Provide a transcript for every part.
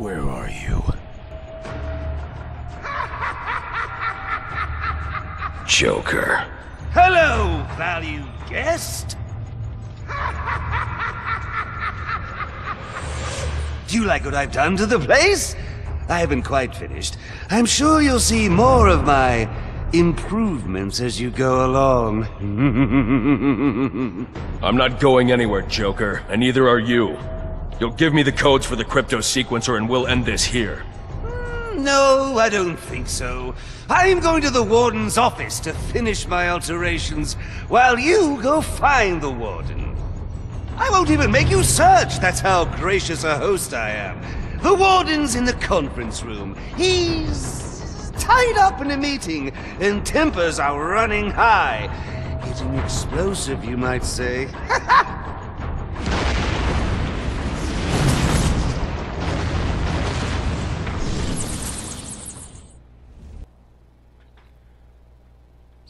Where are you? Joker. Hello, valued guest. Do you like what I've done to the place? I haven't quite finished. I'm sure you'll see more of my improvements as you go along. I'm not going anywhere, Joker, and neither are you. You'll give me the codes for the crypto sequencer and we'll end this here. No, I don't think so. I'm going to the Warden's office to finish my alterations, while you go find the Warden. I won't even make you search, that's how gracious a host I am. The Warden's in the conference room. He's tied up in a meeting, and tempers are running high. Getting explosive, you might say.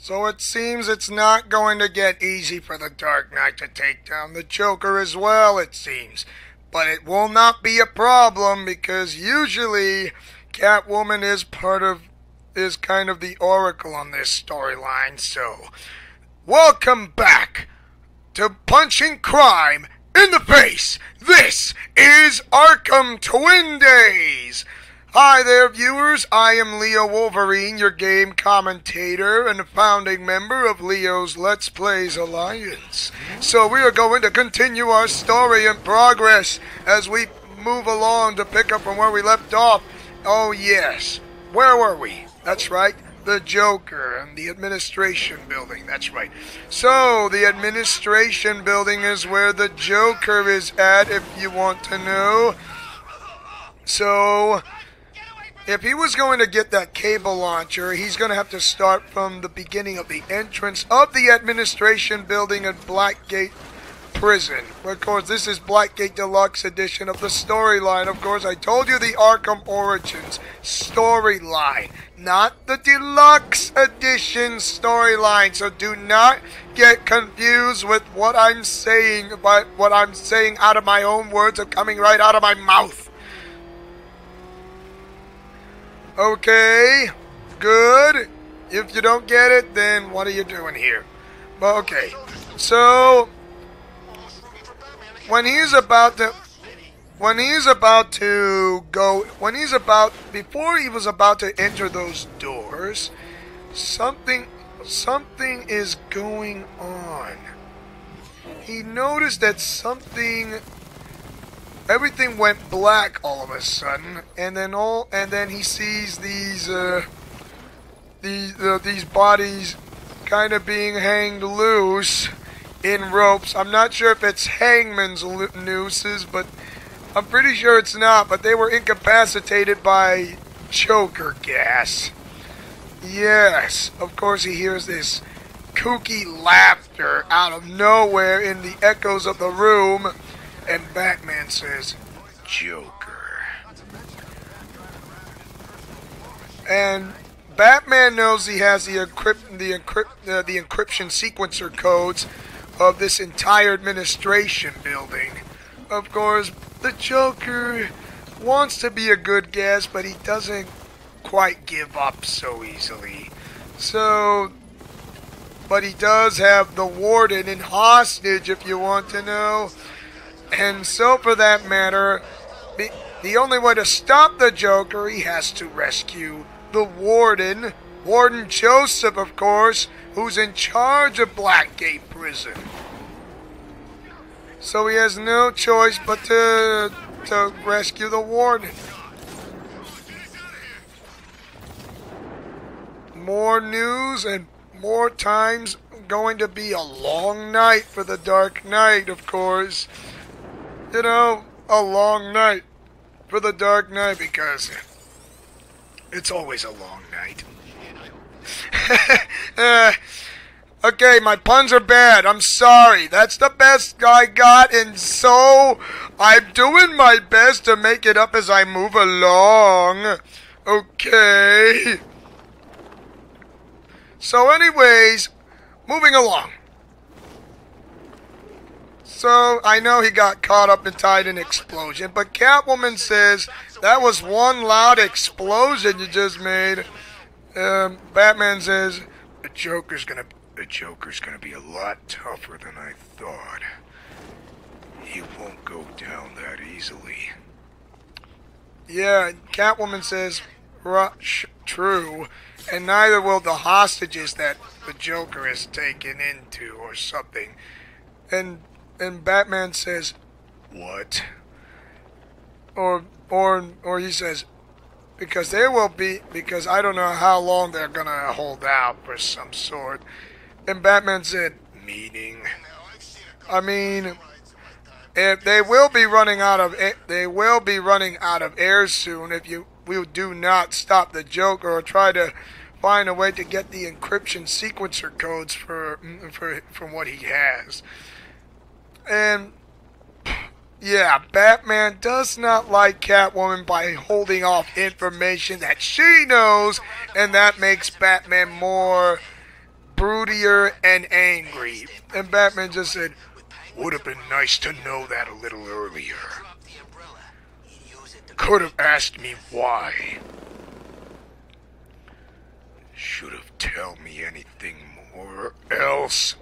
So it seems it's not going to get easy for the Dark Knight to take down the Joker as well, it seems. But it will not be a problem because usually Catwoman is kind of the oracle on this storyline. So, welcome back to Punching Crime in the Face. This is Arkham Twin Days. Hi there, viewers. I am Leo Wolverine, your game commentator and a founding member of Leo's Let's Plays Alliance. So we are going to continue our story in progress as we move along to pick up from where we left off. Oh yes, where were we? That's right, the Joker and the administration building. That's right. So the administration building is where the Joker is at, if you want to know. So if he was going to get that cable launcher, he's going to have to start from the beginning of the entrance of the administration building at Blackgate Prison. Of course, this is Blackgate Deluxe edition of the storyline. Of course, I told you the Arkham Origins storyline, not the Deluxe edition storyline. So do not get confused with what I'm saying, but what I'm saying out of my own words are coming right out of my mouth. Okay, good. If you don't get it, then what are you doing here? Well, okay, so before he's about to enter those doors, something is going on. He noticed that everything went black all of a sudden, and then he sees these bodies kind of being hanged loose in ropes. I'm not sure if it's hangman's nooses, but I'm pretty sure it's not. But they were incapacitated by Joker gas. Yes, of course he hears this kooky laughter out of nowhere in the echoes of the room. And Batman says, Joker. And Batman knows he has the encryption sequencer codes of this entire administration building. Of course, the Joker wants to be a good guess, but he doesn't quite give up so easily. But he does have the Warden in hostage, if you want to know. And so, for that matter, the only way to stop the Joker, he has to rescue the Warden. Warden Joseph, of course, who's in charge of Blackgate Prison. So he has no choice but to rescue the Warden. More news and more times going to be a long night for the Dark Knight, of course. You know, a long night for the Dark Knight because it's always a long night. Okay, my puns are bad. I'm sorry. That's the best I got, and so I'm doing my best to make it up as I move along. Okay. So anyways, moving along. So, I know he got caught up and tied in an explosion, but Catwoman says that was one loud explosion you just made. Batman says the Joker's gonna be a lot tougher than I thought. He won't go down that easily. Yeah, Catwoman says, true, and neither will the hostages that the Joker is taken into or something. And Batman says, what? Or he says, because I don't know how long they're gonna hold out for some sort. And Batman said, meaning? I mean, if they will be running out of air soon if we do not stop the Joker or try to find a way to get the encryption sequencer codes from what he has. And yeah, Batman does not like Catwoman by holding off information that she knows, and that makes Batman more broodier and angry. And Batman just said, would have been nice to know that a little earlier. Could have asked me why. Should have told me anything more else.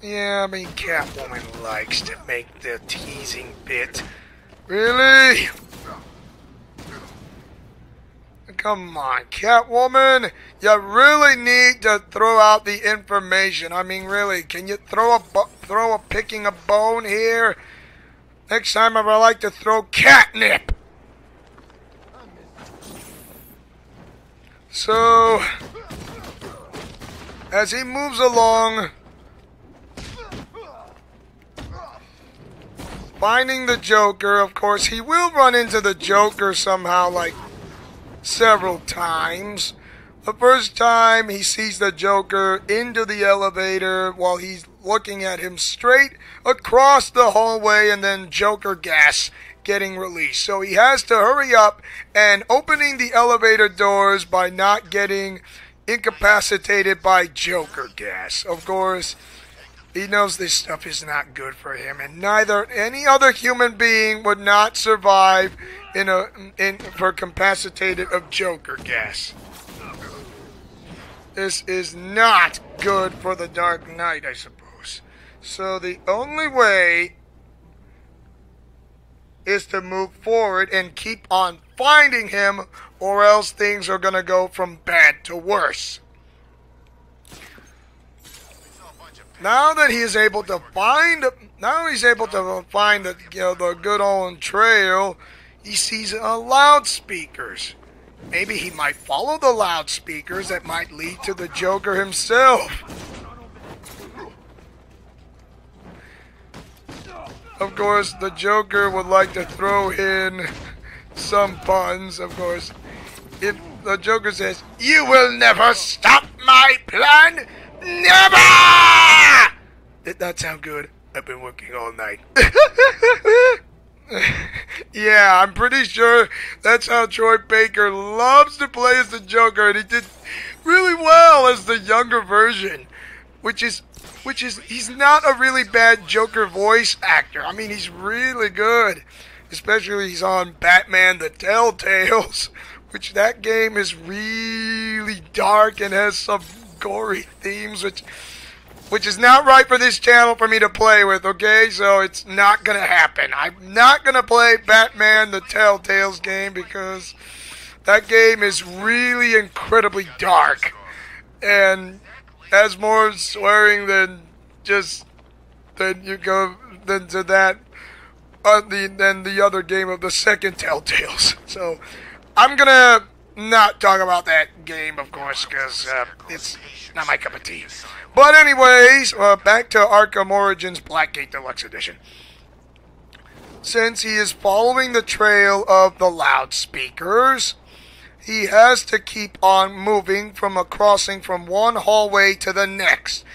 Yeah, I mean, Catwoman likes to make the teasing bit. Really? Come on, Catwoman. You really need to throw out the information. I mean, really, can you throw a picking a bone here? Next time I would like to throw catnip. So, as he moves along, finding the Joker, of course, he will run into the Joker somehow, like several times. The first time he sees the Joker into the elevator while he's looking at him straight across the hallway, and then Joker gas getting released. So he has to hurry up and opening the elevator doors by not getting incapacitated by Joker gas. Of course, he knows this stuff is not good for him, and neither any other human being would not survive for incapacitated of Joker gas. This is not good for the Dark Knight, I suppose. So the only way is to move forward and keep on finding him, or else things are going to go from bad to worse. Now that he is able to find, the good old trail, he sees loudspeakers. Maybe he might follow the loudspeakers that might lead to the Joker himself. Of course, the Joker would like to throw in some puns, of course. If the Joker says, "You will never stop my plan! Never!" Did that sound good? I've been working all night. Yeah, I'm pretty sure that's how Troy Baker loves to play as the Joker, and he did really well as the younger version, which is he's not a really bad Joker voice actor. I mean, he's really good, especially he's on Batman: The Telltales, which that game is really dark and has some gory themes, which is not right for this channel for me to play with, okay? So it's not going to happen. I'm not going to play Batman: The Telltales game because that game is really incredibly dark and has more swearing than the other game of the second Telltales. So I'm going to not talk about that game, of course, because it's not my cup of tea. But anyways, back to Arkham Origins Blackgate Deluxe Edition. Since he is following the trail of the loudspeakers, he has to keep on moving crossing from one hallway to the next,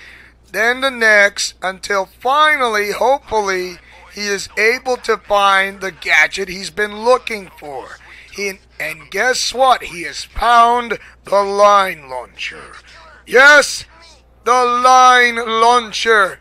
then the next, until finally, hopefully, he is able to find the gadget he's been looking for. And guess what? He has found the line launcher. Yes! the line launcher.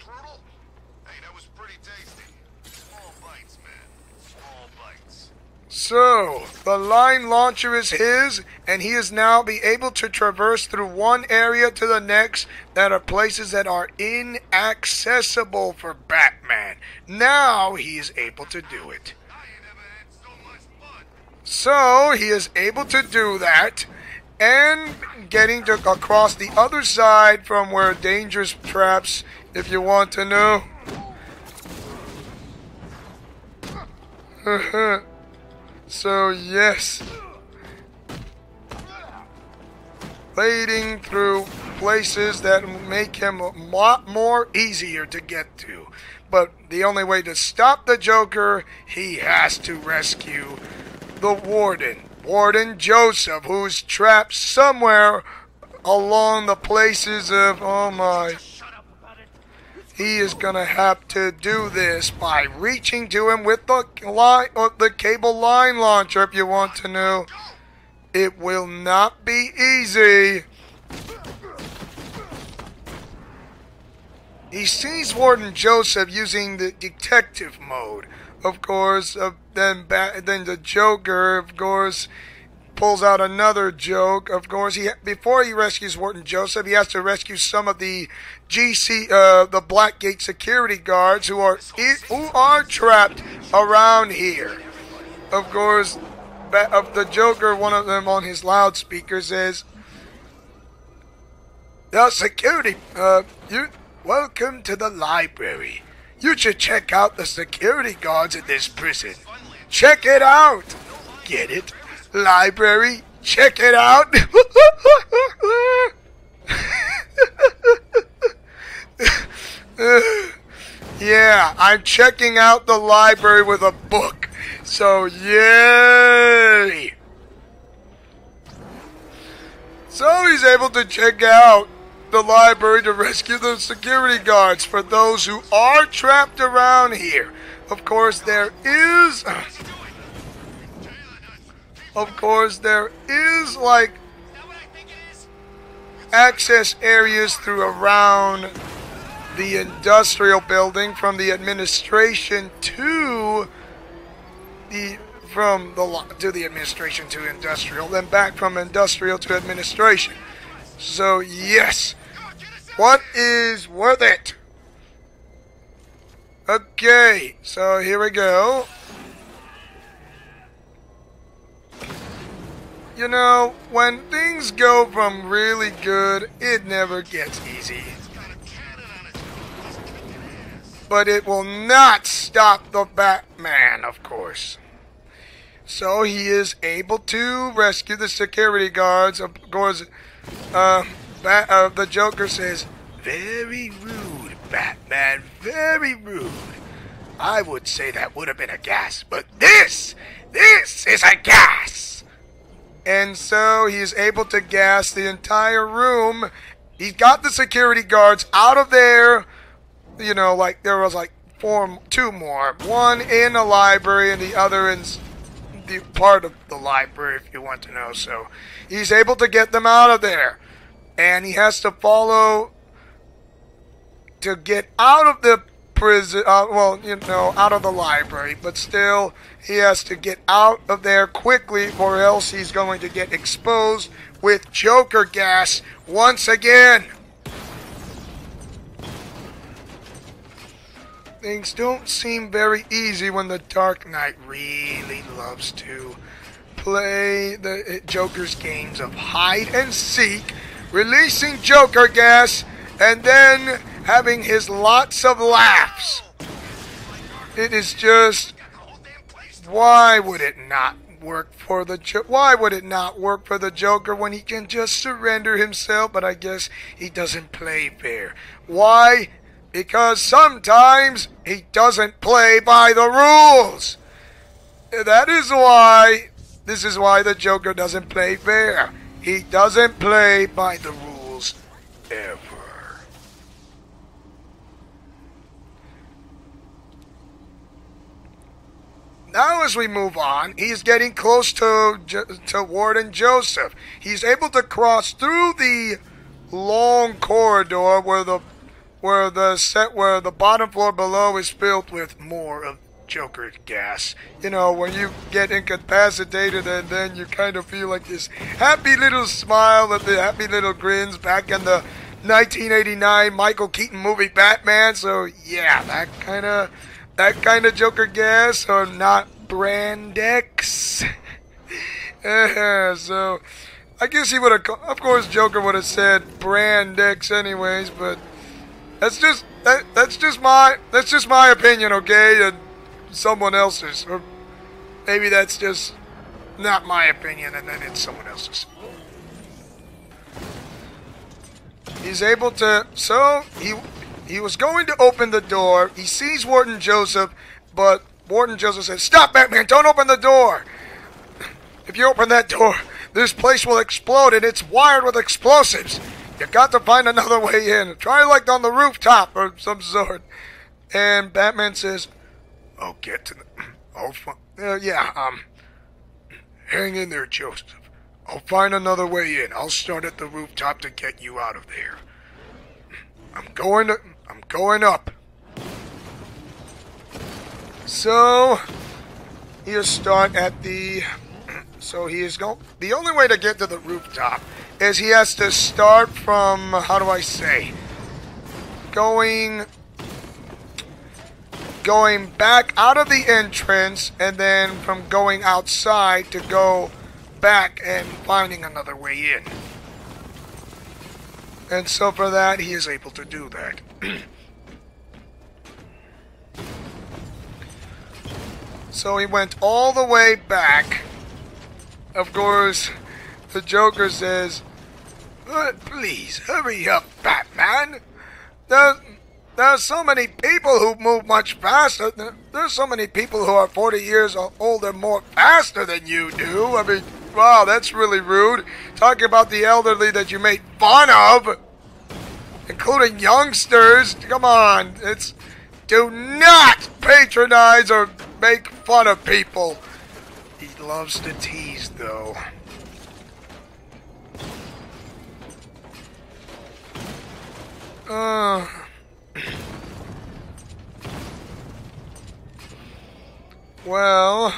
Hey, that was pretty tasty. Small bites, man. Small bites. So, the line launcher is his, and he is now be able to traverse through one area to the next that are places that are inaccessible for Batman. Now he is able to do it. I ain't never had so much fun. So, he is able to do that, and getting to across the other side from where dangerous traps, if you want to know. So, yes. Wading through places that make him a lot more easier to get to. But the only way to stop the Joker, he has to rescue the Warden. Warden Joseph, who's trapped somewhere along the places of, oh my. He is gonna have to do this by reaching to him with the cable line launcher, if you want to know. It will not be easy. He sees Warden Joseph using the detective mode. Of course, then the Joker, of course, pulls out another joke. Of course, before he rescues Warden Joseph, he has to rescue some of the the Blackgate security guards who are trapped around here. Of course, the Joker, one of them on his loudspeaker says, "The security, welcome to the library. You should check out the security guards in this prison. Check it out. Get it? Library, check it out." Yeah, I'm checking out the library with a book. So, yay! So he's able to check out the library to rescue the security guards for those who are trapped around here. Of course, there is like access areas through around the industrial building from the administration to the administration to industrial, then back from industrial to administration. So yes, what is worth it? Okay, so here we go. You know, when things go from really good, it never gets easy. But it will not stop the Batman, of course. So he is able to rescue the security guards. Of course, the Joker says, "Very rude, Batman, very rude. I would say that would have been a gas, but this is a gas." And so he is able to gas the entire room. He's got the security guards out of there. You know, like there was like two more. One in the library and the other in the part of the library, if you want to know. So he's able to get them out of there. And he has to follow to get out of the prison, out of the library. But still, he has to get out of there quickly or else he's going to get exposed with Joker gas once again. Things don't seem very easy when the Dark Knight really loves to play the Joker's games of hide and seek, releasing Joker gas, and then having his lots of laughs. It is just, why would it not work for the Joker when he can just surrender himself? But I guess he doesn't play fair. Why? Because sometimes he doesn't play by the rules. This is why the Joker doesn't play fair. He doesn't play by the rules ever. Now as we move on, he's getting close to Warden Joseph. He's able to cross through the long corridor where the bottom floor below is filled with more of Joker gas. You know, when you get incapacitated and then you kind of feel like this happy little smile with the happy little grins back in the 1989 Michael Keaton movie Batman. So yeah, that kind of Joker gas, or not Brand X. So I guess he would have, of course Joker would have said Brand X anyways, but that's just my opinion, okay? And someone else's, or maybe that's just not my opinion and then it's someone else's. He's able to, so he was going to open the door. He sees Warden Joseph, but Warden Joseph says, "Stop, Batman, don't open the door. If you open that door, this place will explode and it's wired with explosives. You got to find another way in. Try like on the rooftop or some sort." And Batman says, "I'll get to the, hang in there, Joseph. I'll find another way in. I'll start at the rooftop to get you out of there. I'm going up." So he'll start at the, the only way to get to the rooftop is he has to start from, how do I say, going back out of the entrance, and then from going outside to go back and finding another way in. And so for that, he is able to do that. So he went all the way back. Of course, the Joker says, "Please, hurry up, Batman. There's so many people who move much faster. There's so many people who are 40 years old and more faster than you do. I mean, wow, that's really rude. Talking about the elderly that you made fun of, including youngsters. Come on, do not patronize or make fun of people." He loves to tease, though. Well,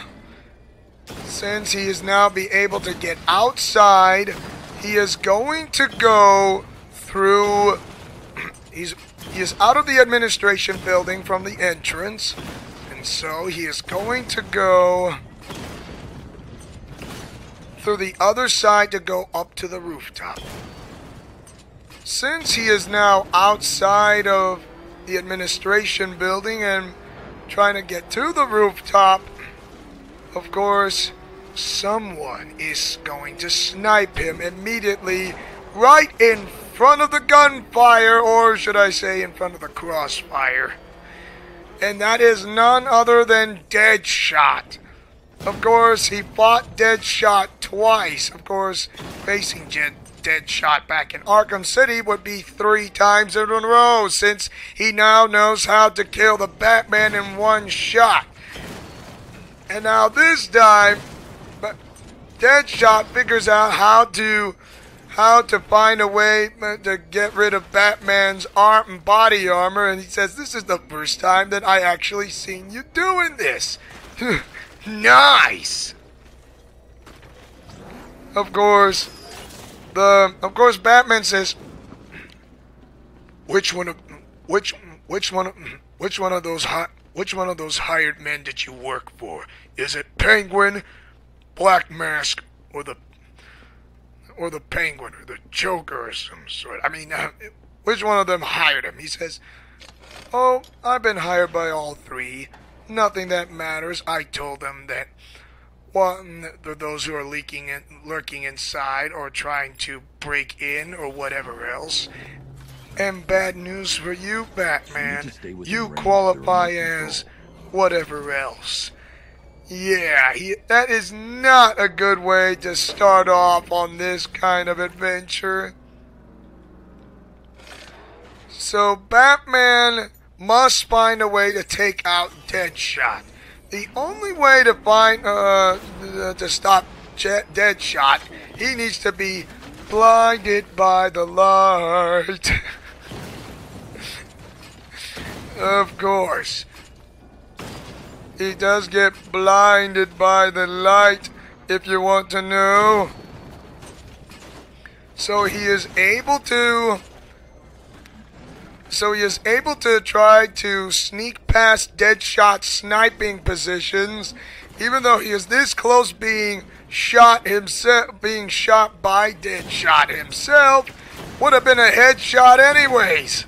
since he is now be able to get outside, he is going to go through, he is out of the administration building from the entrance, and so he is going to go through the other side to go up to the rooftop. Since he is now outside of the administration building and trying to get to the rooftop, of course, someone is going to snipe him immediately right in front of the gunfire, or should I say in front of the crossfire. And that is none other than Deadshot. Of course, he fought Deadshot twice. Of course, facing Deadshot back in Arkham City would be 3 times in a row, since he now knows how to kill the Batman in one shot. And now this time, Deadshot figures out how to find a way to get rid of Batman's arm and body armor, and he says, "This is the first time that I actually seen you doing this." Nice. Of course, Batman says, which one of those hired men did you work for? Is it Penguin, Black Mask, or the Penguin, or the Joker, or some sort? I mean, which one of them hired him? He says, "Oh, I've been hired by all 3. Nothing that matters." I told them that those who are lurking inside, or trying to break in, or whatever else. And bad news for you, Batman. You qualify as whatever else. Yeah, that is not a good way to start off on this kind of adventure. So Batman must find a way to take out Deadshot. The only way to find to stop Deadshot, he needs to be blinded by the light. Of course. He does get blinded by the light, if you want to know. So he is able to try to sneak past Deadshot's sniping positions, even though he is this close being shot by Deadshot himself. Would have been a headshot anyways.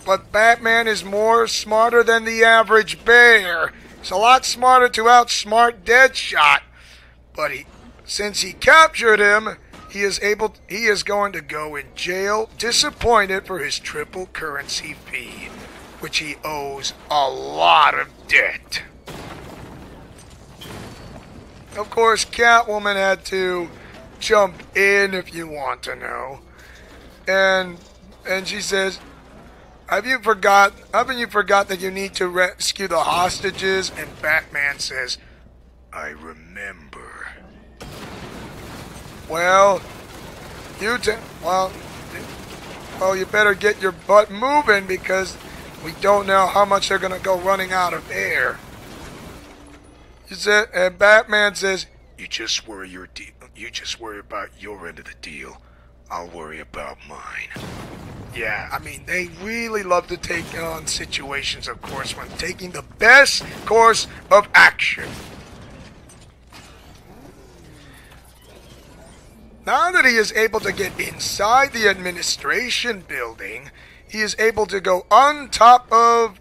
But Batman is more smarter than the average bear. He's a lot smarter to outsmart Deadshot. But since he captured him, he is going to go in jail, disappointed for his triple currency fee, which he owes a lot of debt. Of course, Catwoman had to jump in, if you want to know. And she says, haven't you forgot that you need to rescue the hostages? And Batman says, I remember. Well, you better get your butt moving, because we don't know how much they're gonna go running out of air. And Batman says, you just worry about your end of the deal. I'll worry about mine. Yeah, I mean, they really love to take on situations, of course, when taking the best course of action. Now that he is able to get inside the administration building, he is able to go on top of,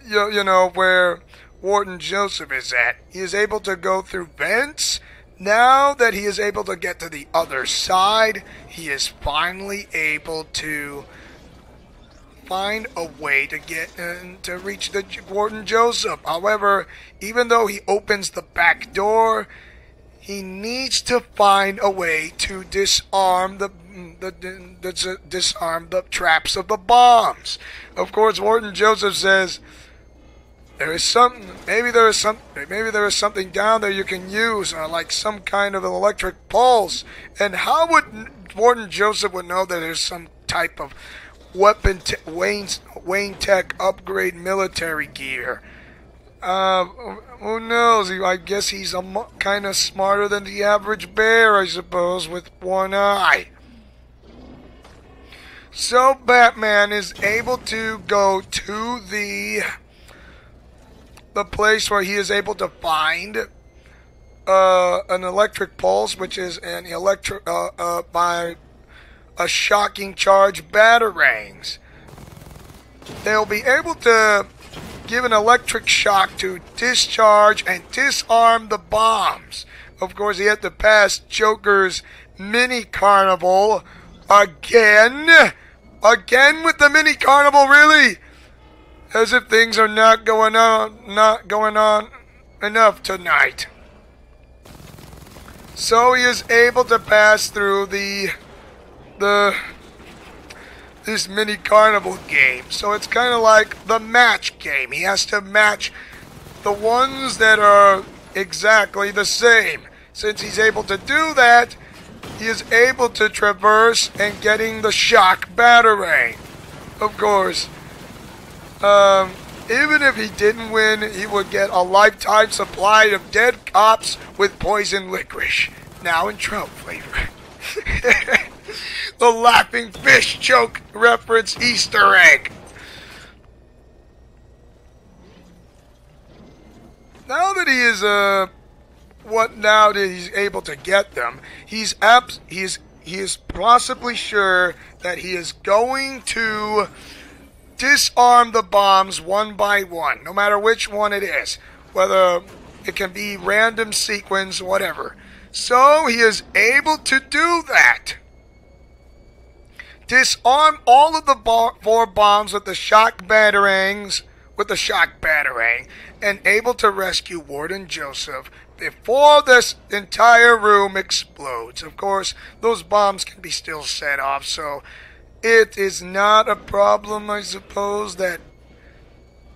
you know, where Warden Joseph is at. He is able to go through vents. Now that he is able to get to the other side, he is finally able to find a way to get to reach the Warden Joseph. However, even though he opens the back door, he needs to find a way to disarm the traps of the bombs. Of course, Warden Joseph says, maybe there is something down there you can use, like some kind of an electric pulse. And how would Warden Joseph would know that there's some type of weapon Wayne Tech upgrade military gear? Who knows? I guess he's kind of smarter than the average bear, I suppose, with one eye. So Batman is able to go to the place where he is able to find an electric pulse, which is an by a shocking charge batarangs. They'll be able to give an electric shock to discharge and disarm the bombs. Of course, he had to pass Joker's mini carnival again. Again with the mini carnival, really? As if things are not going on enough tonight. So he is able to pass through this mini carnival game. So it's kind of like the match game. He has to match the ones that are exactly the same. Since he's able to do that, he is able to traverse and getting the shock batarang. Of course, even if he didn't win, he would get a lifetime supply of dead cops with poison licorice. Now in Trump flavor. The laughing fish joke reference Easter egg. Now that he is now that he's able to get them, he is possibly sure that he is going to disarm the bombs one by one, no matter which one it is, whether it can be random sequence, whatever. So he is able to do that. Disarm all of the 4 bombs with the shock batarangs, and able to rescue Warden Joseph before this entire room explodes. Of course, those bombs can be still set off, so it is not a problem, I suppose, that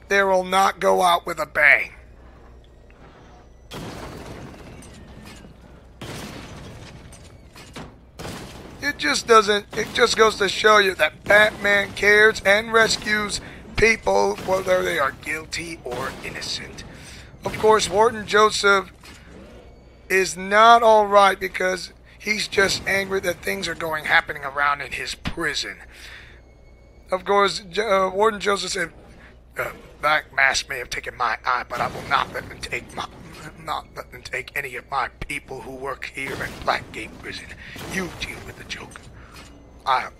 they will not go out with a bang. it just goes to show you that Batman cares and rescues people, whether they are guilty or innocent. Of course, Warden Joseph is not alright because he's just angry that things are happening around in his prison. Of course, Warden Joseph said, Black Mask may have taken my eye, but I will not let them take any of my people who work here in Blackgate prison. You deal with the Joker. I'll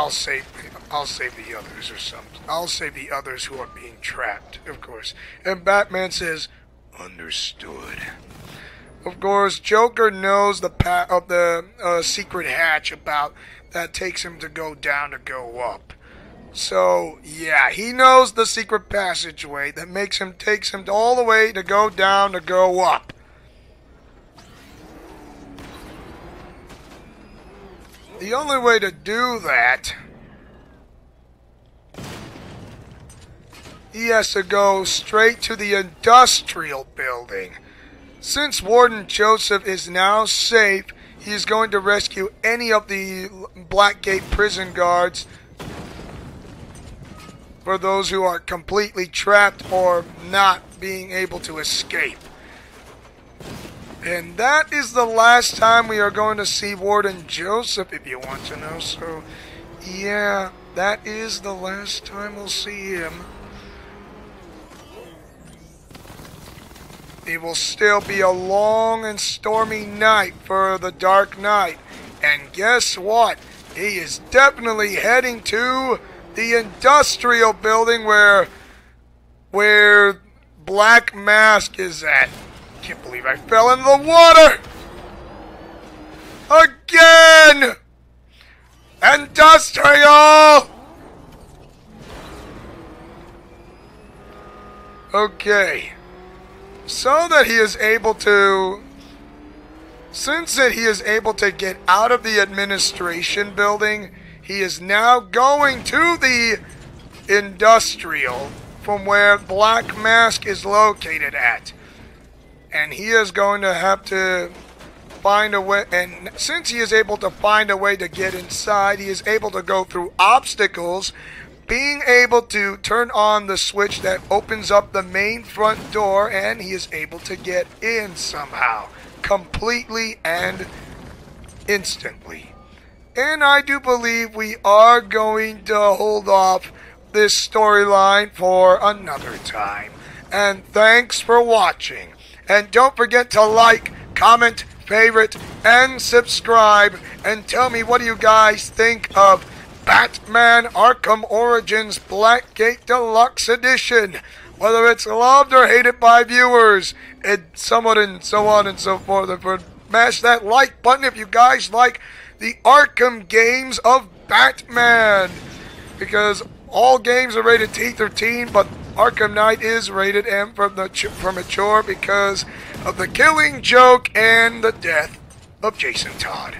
save the others or something. I'll save the others who are being trapped, of course. And Batman says, understood. Of course, Joker knows the secret hatch that takes him to go down to go up. So, yeah, he knows the secret passageway that takes him all the way to go down to go up. The only way to do that, he has to go straight to the industrial building. Since Warden Joseph is now safe, he is going to rescue any of the Blackgate prison guards for those who are completely trapped or not being able to escape. And that is the last time we are going to see Warden Joseph, if you want to know. So, yeah, that is the last time we'll see him. It will still be a long and stormy night for the Dark Knight. And guess what? He is definitely heading to the industrial building where Black Mask is at. Can't believe I fell in the water! Again! Industrial! Okay. Since that he is able to get out of the administration building, he is now going to the industrial from where Black Mask is located at. And he is going to have to find a way, and since he is able to find a way to get inside, he is able to go through obstacles, being able to turn on the switch that opens up the main front door, and he is able to get in somehow, completely and instantly. And I do believe we are going to hold off this storyline for another time. And thanks for watching. And don't forget to like, comment, favorite, and subscribe. And tell me, what do you guys think of Batman Arkham Origins Blackgate Deluxe Edition? Whether it's loved or hated by viewers, and so on and so forth. Smash that like button if you guys like the Arkham games of Batman. Because all games are rated T13, but Arkham Knight is rated M for mature because of the killing joke and the death of Jason Todd.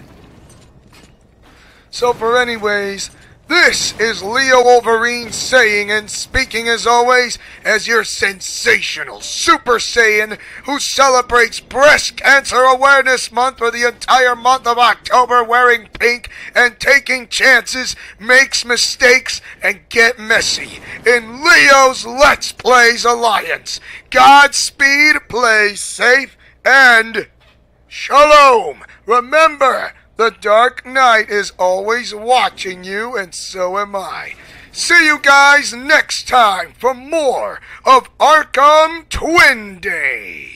So for anyways, this is Leo Wolverine saying and speaking as always as your sensational Super Saiyan who celebrates Breast Cancer Awareness Month for the entire month of October, wearing pink and taking chances, makes mistakes, and get messy in Leo's Let's Plays Alliance. Godspeed, play safe, and Shalom! Remember, the Dark Knight is always watching you, and so am I. See you guys next time for more of Arkham Twin Day.